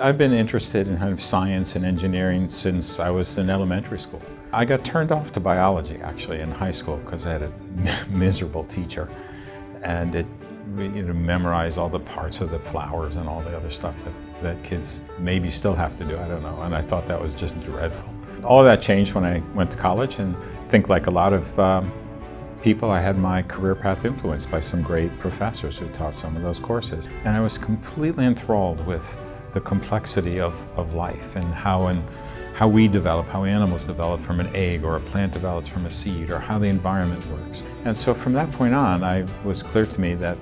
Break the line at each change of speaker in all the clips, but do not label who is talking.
I've been interested in kind of science and engineering since I was in elementary school. I got turned off to biology actually in high school because I had a miserable teacher, and it memorize all the parts of the flowers and all the other stuff that kids maybe still have to do, I don't know, and I thought that was just dreadful. All of that changed when I went to college, and I think like a lot of people, I had my career path influenced by some great professors who taught some of those courses. And I was completely enthralled with the complexity of life and how we develop, how animals develop from an egg, or a plant develops from a seed, or how the environment works. And so from that point on, it was clear to me that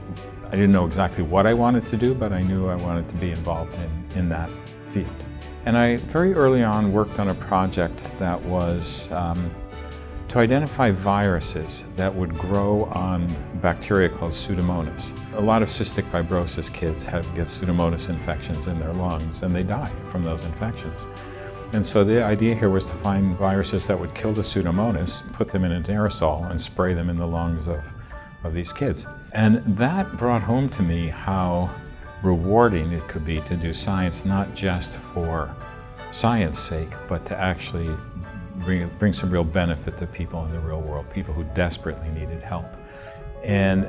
I didn't know exactly what I wanted to do, but I knew I wanted to be involved in that field. And I very early on worked on a project that was to identify viruses that would grow on bacteria called Pseudomonas. A lot of cystic fibrosis kids get Pseudomonas infections in their lungs, and they die from those infections. And so the idea here was to find viruses that would kill the Pseudomonas, put them in an aerosol, and spray them in the lungs of these kids. And that brought home to me how rewarding it could be to do science, not just for science sake, but to actually bring some real benefit to people in the real world, people who desperately needed help. And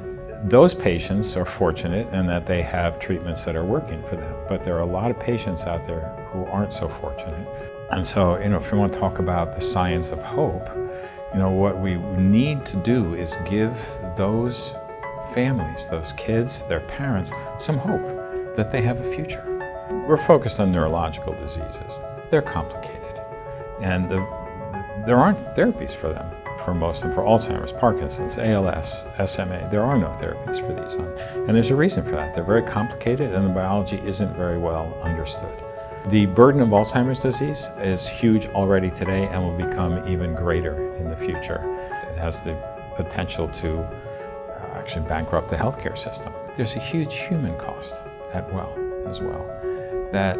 those patients are fortunate in that they have treatments that are working for them, but there are a lot of patients out there who aren't so fortunate. And so, if we want to talk about the science of hope, what we need to do is give those families, those kids, their parents, some hope that they have a future. We're focused on neurological diseases. They're complicated, and there aren't therapies for them, for most of them. For Alzheimer's, Parkinson's, ALS, SMA, there are no therapies for these. And there's a reason for that. They're very complicated, and the biology isn't very well understood. The burden of Alzheimer's disease is huge already today and will become even greater in the future. It has the potential to actually bankrupt the healthcare system. There's a huge human cost as well. That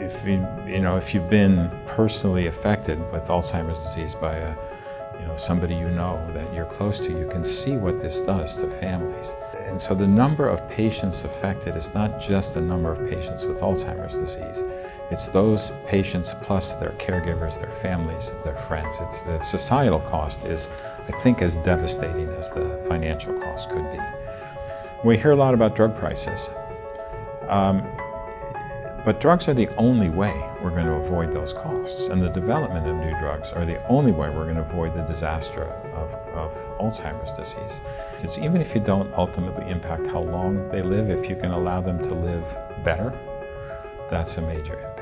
if you've been personally affected with Alzheimer's disease by somebody that you're close to, you can see what this does to families. And so the number of patients affected is not just the number of patients with Alzheimer's disease. It's those patients plus their caregivers, their families, their friends. It's the societal cost is, I think, as devastating as the financial cost could be. We hear a lot about drug prices. But drugs are the only way we're going to avoid those costs, and the development of new drugs are the only way we're going to avoid the disaster of Alzheimer's disease. Because even if you don't ultimately impact how long they live, if you can allow them to live better, that's a major impact.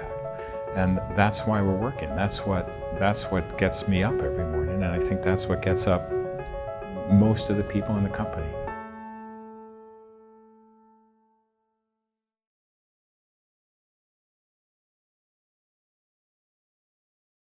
And that's why we're working. That's what gets me up every morning, and I think that's what gets up most of the people in the company.